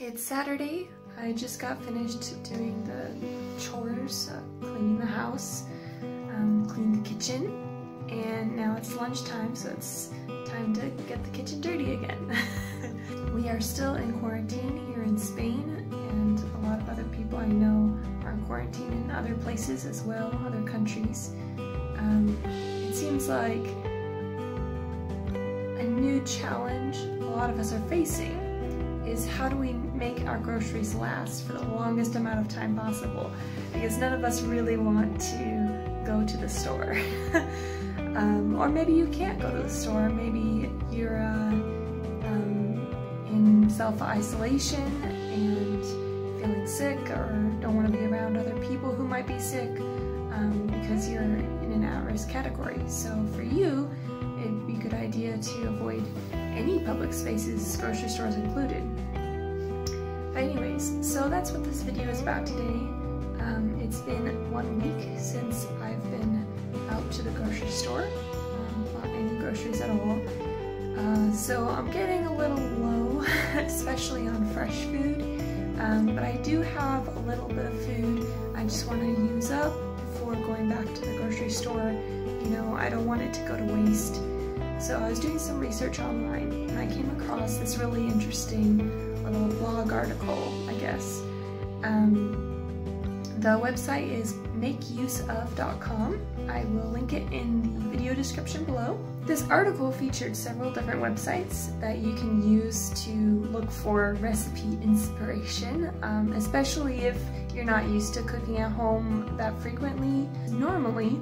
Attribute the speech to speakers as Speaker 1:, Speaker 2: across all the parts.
Speaker 1: It's Saturday. I just got finished doing the chores, cleaning the house, cleaned the kitchen, and now it's lunchtime, so it's time to get the kitchen dirty again. We are still in quarantine here in Spain, and a lot of other people I know are in quarantine in other places as well, other countries. It seems like a new challenge a lot of us are facing is how do we make our groceries last for the longest amount of time possible, because none of us really want to go to the store. Or maybe you can't go to the store, maybe you're in self-isolation and feeling sick or don't want to be around other people who might be sick because you're in an at-risk category. So for you, it'd be a good idea to avoid any public spaces, grocery stores included. But anyways, so that's what this video is about today. It's been 1 week since I've been out to the grocery store, bought any groceries at all. So I'm getting a little low, especially on fresh food, but I do have a little bit of food I just want to use up before going back to the grocery store. You know, I don't want it to go to waste. So I was doing some research online and I came across this really interesting little blog article, I guess. The website is makeuseof.com. I will link it in the video description below. This article featured several different websites that you can use to look for recipe inspiration, especially if you're not used to cooking at home that frequently. Normally,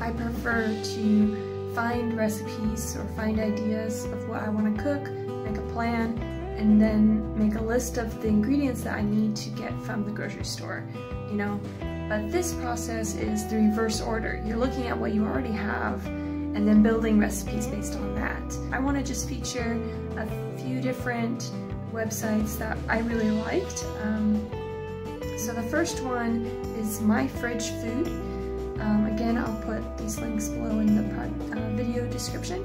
Speaker 1: I prefer to find recipes or find ideas of what I want to cook, make a plan, and then make a list of the ingredients that I need to get from the grocery store, you know. But this process is the reverse order. You're looking at what you already have and then building recipes based on that. I want to just feature a few different websites that I really liked. So the first one is My Fridge Food. Again, I'll put these links below in the video description.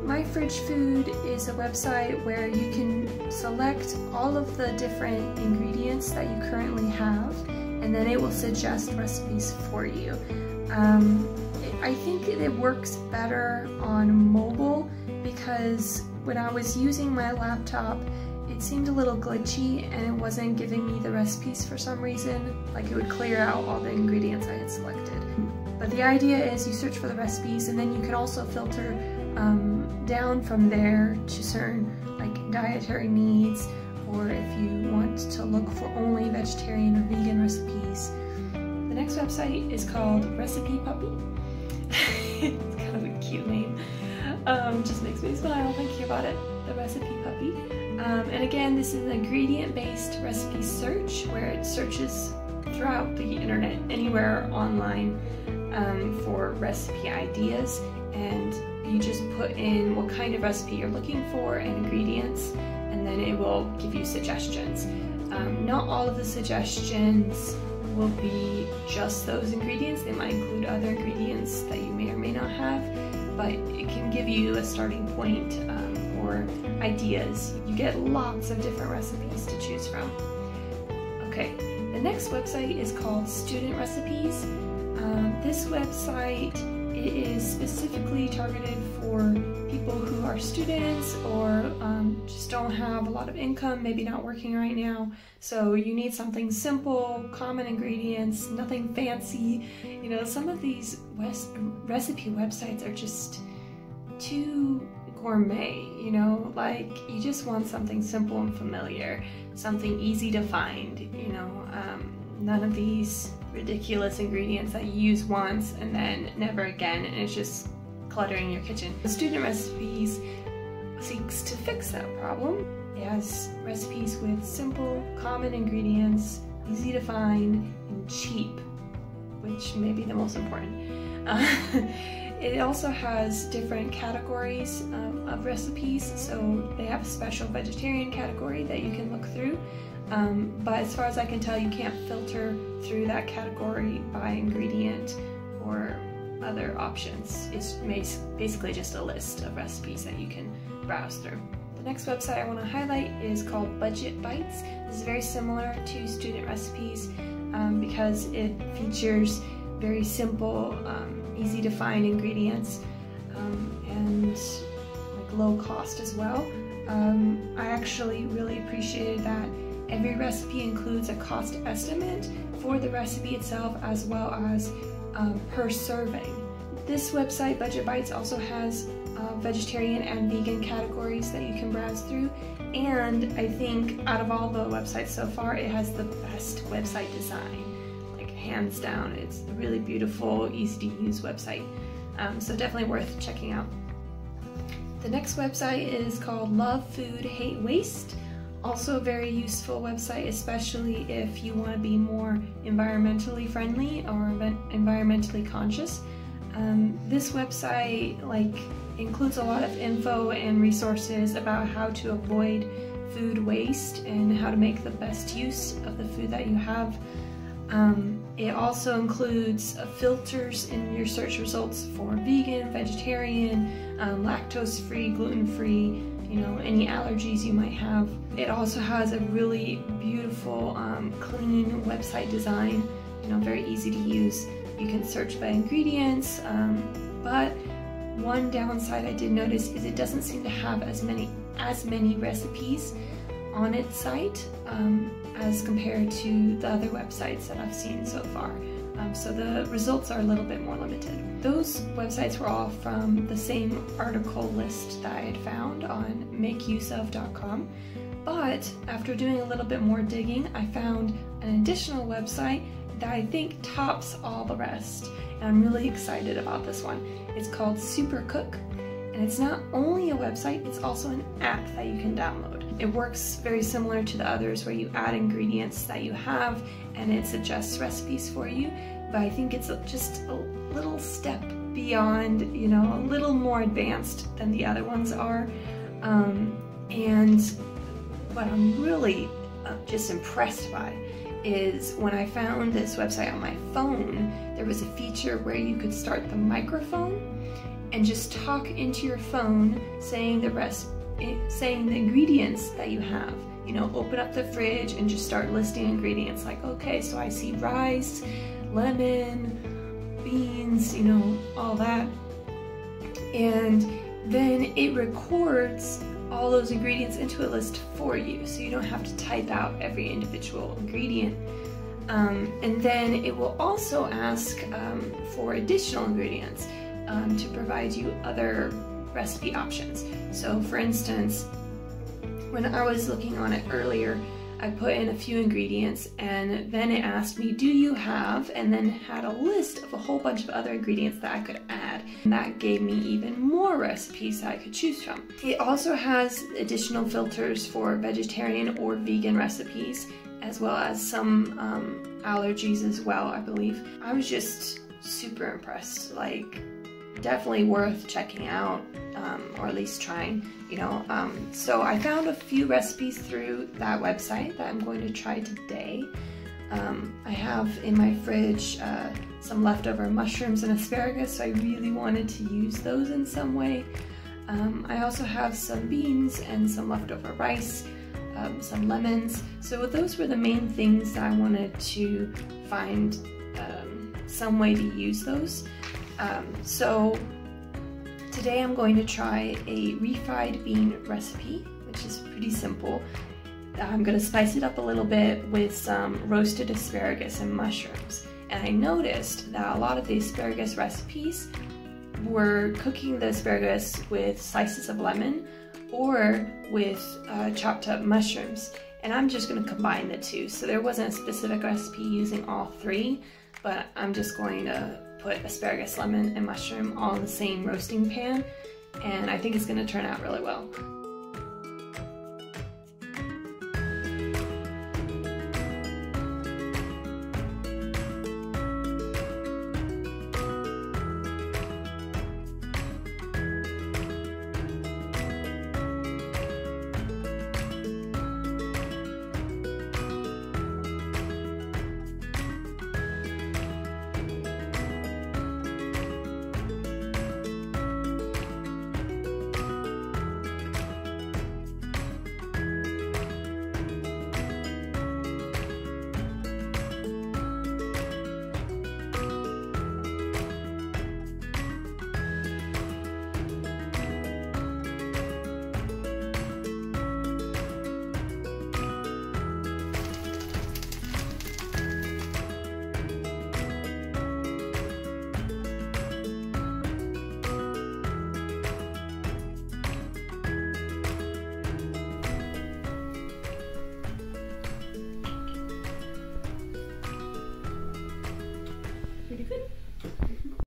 Speaker 1: My Fridge Food is a website where you can select all of the different ingredients that you currently have, and then it will suggest recipes for you. I think it works better on mobile because when I was using my laptop, it seemed a little glitchy and it wasn't giving me the recipes for some reason. Like it would clear out all the ingredients I had selected. But the idea is you search for the recipes and then you can also filter down from there to certain like dietary needs, or if you want to look for only vegetarian or vegan recipes. The next website is called Recipe Puppy. It's kind of a cute name. Just makes me smile thinking about it. The Recipe Puppy. And again, this is an ingredient-based recipe search where it searches throughout the internet, anywhere online, for recipe ideas, and you just put in what kind of recipe you're looking for and ingredients, and then it will give you suggestions. Not all of the suggestions will be just those ingredients. They might include other ingredients that you may or may not have, but it can give you a starting point or ideas. You get lots of different recipes to choose from. Okay, the next website is called Student Recipes. This website is specifically targeted for people who are students or just don't have a lot of income, maybe not working right now. So you need something simple, common ingredients, nothing fancy. You know, some of these recipe websites are just too gourmet, you know, like you just want something simple and familiar, something easy to find, you know, none of these ridiculous ingredients that you use once and then never again, and it's just cluttering your kitchen. Student Recipes seeks to fix that problem. It has recipes with simple, common ingredients, easy to find, and cheap, which may be the most important. It also has different categories of recipes, so they have a special vegetarian category that you can look through. But as far as I can tell, you can't filter through that category by ingredient or other options. It's basically just a list of recipes that you can browse through. The next website I want to highlight is called Budget Bites. This is very similar to Student Recipes because it features very simple, easy to find ingredients and like low cost as well. I actually really appreciated that every recipe includes a cost estimate for the recipe itself as well as per serving. This website, Budget Bites, also has vegetarian and vegan categories that you can browse through, and I think out of all the websites so far, it has the best website design, like hands down. It's a really beautiful, easy to use website, so definitely worth checking out. The next website is called Love Food Hate Waste. Also a very useful website, especially if you want to be more environmentally friendly or environmentally conscious. This website includes a lot of info and resources about how to avoid food waste and how to make the best use of the food that you have. It also includes filters in your search results for vegan, vegetarian, lactose-free, gluten-free, any allergies you might have. It also has a really beautiful, clean website design, very easy to use. You can search by ingredients, but one downside I did notice is it doesn't seem to have as many recipes on its site as compared to the other websites that I've seen so far. So the results are a little bit more limited. Those websites were all from the same article list that I had found on makeuseof.com, but after doing a little bit more digging, I found an additional website that I think tops all the rest, and I'm really excited about this one. It's called Supercook, and it's not only a website, it's also an app that you can download. It works very similar to the others where you add ingredients that you have and it suggests recipes for you, but I think it's just a little step beyond, a little more advanced than the other ones are. And what I'm really just impressed by is when I found this website on my phone, there was a feature where you could start the microphone and just talk into your phone saying the ingredients that you have. Open up the fridge and just start listing ingredients like, okay, so I see rice, lemon, beans, all that. And then it records all those ingredients into a list for you, so you don't have to type out every individual ingredient. And then it will also ask for additional ingredients to provide you other recipe options. So for instance, when I was looking on it earlier, I put in a few ingredients and then it asked me, do you have, and then had a list of a whole bunch of other ingredients that I could add. And that gave me even more recipes that I could choose from. It also has additional filters for vegetarian or vegan recipes, as well as some allergies as well, I believe. I was just super impressed, definitely worth checking out, or at least trying, So I found a few recipes through that website that I'm going to try today. I have in my fridge some leftover mushrooms and asparagus, so I really wanted to use those in some way. I also have some beans and some leftover rice, some lemons. So those were the main things that I wanted to find some way to use those. So today I'm going to try a refried bean recipe, which is pretty simple. I'm going to spice it up a little bit with some roasted asparagus and mushrooms. And I noticed that a lot of the asparagus recipes were cooking the asparagus with slices of lemon or with chopped up mushrooms. And I'm just going to combine the two. So there wasn't a specific recipe using all three, but I'm just going to put asparagus, lemon, and mushroom all in the same roasting pan, and I think it's going to turn out really well.